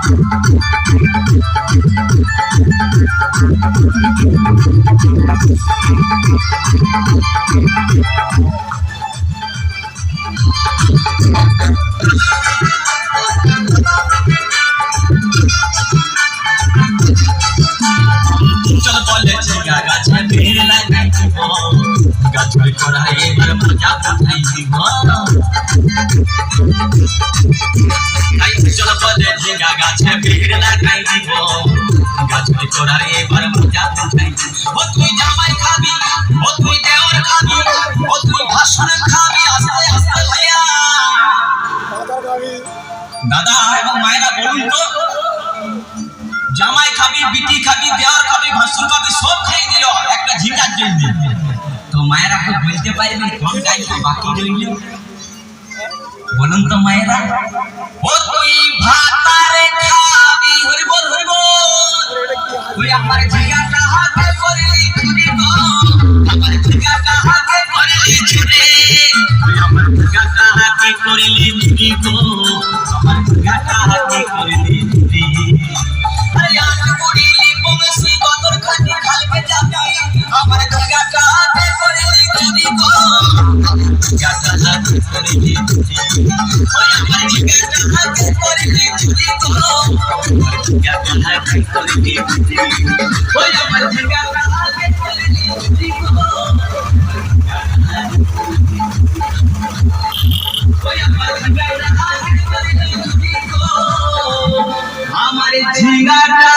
चल बोले झिंगा गाछे भीड़ लगाई हो गाछ पे चढ़ाई एबार मजा उठाई हो चल बोले झिंगा गाछे भीड़ लगाई हो गाछ पे चढ़ाई एबार मजा उठाई हो तुई জামাই খাবি ও তুই দেওর খাবি ও তুই ভাষণ খাবি আস্তে আস্তে ভাইয়া দাদা এবং মায়েরা বলুন তো জামাই খাবি বিটি খাবি দেওর খাবি ভাসুর খাবি সব খাই দিল একটা ঝিঙ্গার জন্য তো মায়েরা খুব বলতে পারবেন কোন গাইছে বাকি রইল বলুন তো মায়েরা ও তুই ভাতারে খাবি হরি বল তুই আমার ঝিঙ্গাটা হাতে করলি চুরি গো আমার ঝিঙ্গাটা হাতে করলি চুরি তুই আমার ঝিঙ্গাটা হাতে করলি চুরি গো আমার ঝিঙ্গাটা হাতে করলি চুরি আমার ঝিঙ্গাটা হাতে করলি চুরি গো ঝিঙ্গাটা হাতে করলি চুরি আমার ঝিঙ্গাটা হাতে করলি চুরি গো আমার ঝিঙ্গাটা হাতে করলি চুরি ওই আমার ঝিঙ্গাটা হাতে করলি চুরি গো ওই আমার ঝিঙ্গাটা হাতে করলি চুরি গো আমার ঝিঙ্গাটা